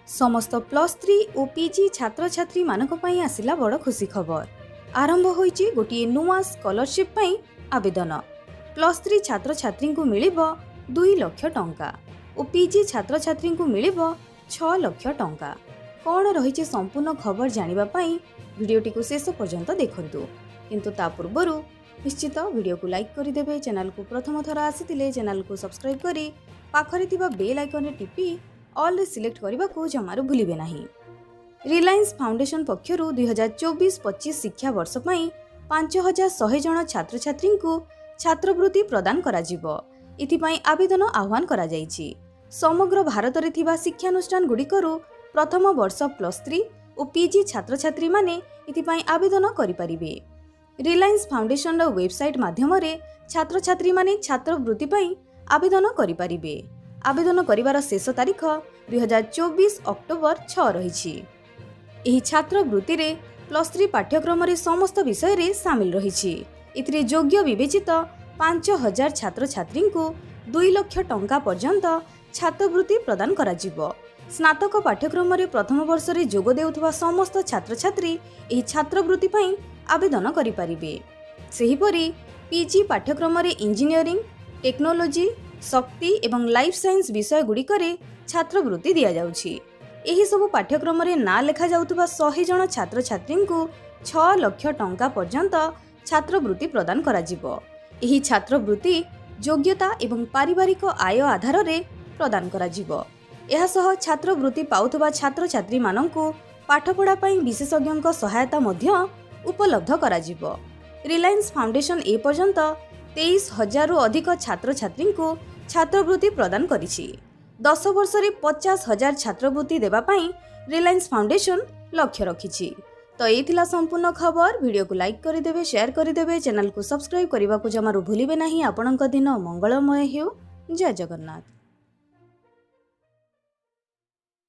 समस्त +3 और पीजी छात्र छात्री मानक पई आसिला बड़ खुशी खबर। आरंभ होईची गोटे नुआ स्कॉलरशिप पई आवेदन। +3 छात्र छात्री को मिलिबो 2 लाख टंका और पीजी छात्र छात्री को मिलिबो 6 लाख टंका। कौन रही संपूर्ण खबर जानिबा पई वीडियोटी को शेष पर्यंत देखंतु। किंतु ता पूर्वरु निश्चित वीडियो को लाइक करि देबे। चैनल को प्रथम थर आसीतिले चैनल को सब्सक्राइब करी पाखरे तिबा बेल आइकन टिपी ऑल रे सिलेक्ट करबा को जमारू भूलिबे नाही। रिलायंस फाउंडेशन पक्षरु 2024-25 शिक्षा वर्ष पई 5100 जन छात्र छात्री को छात्रवृत्ति प्रदान करा जिवो। इथि पई आवेदन आह्वान करा जायछि। समग्र भारत रे थिबा शिक्षानुष्ठान गुडिकरु प्रथम वर्ष +3 और पीजी छात्र छात्री माने इथि पई आवेदन करि परिबे। रिलायंस फाउंडेशन रो वेबसाइट माध्यम रे छात्र छात्री माने छात्रवृत्ति पई आवेदन करि परिबे। आवेदन करिवार शेष तारीख 2024 अक्टोबर 6 रही। एही छात्रवृत्ति रे +3 पाठ्यक्रम रे समस्त विषय रे शामिल रही। इतरे योग्य विवेचित 5000 छात्र छात्री को 2 लाख टंका पर्यंत छात्रवृत्ति प्रदान करा जिवो। स्नातक पाठ्यक्रम रे प्रथम वर्ष रे जोग देउथबा समस्त छात्र छात्री एही छात्रवृत्ति पई आवेदन करि परिबे। सेहिपरि पीजी पाठ्यक्रम रे इंजीनियरिंग, टेक्नोलोजी, शक्ति एवं लाइफ साइंस विषय गुड़िकरे छात्रवृत्ति दिया जाउछि। एही सब पाठ्यक्रम रे ना लेखा जाउथबा 100 जन छात्र छात्री को 6 लाख टंका पर्यंत छात्रवृत्ति प्रदान करा जिवो। एही छात्रवृत्ति योग्यता एवं पारिवारिक आय आधार रे प्रदान करा जिवो। एहा सह छात्रवृत्ति पाउथबा छात्र छात्री माननकु पाठपढ़ा पई विशेषज्ञ सहायता मध्य उपलब्ध करा जिवो। रिलायंस फाउंडेशन ए पर्यंत 23,000 अधिक छात्र छात्री को छात्रवृत्ति प्रदान करिछि। 10 वर्ष रे 50,000 छात्रवृत्ति देबा पई रिलायंस फाउंडेशन लक्ष्य रखिछि। तो ए थिला संपूर्ण खबर। वीडियो को लाइक करि देबे, शेयर करि देबे, चैनल को सब्सक्राइब करबा को जमारू भूलिबे नाही। आपनक दिन मंगलमय हेउ। जय जगन्नाथ।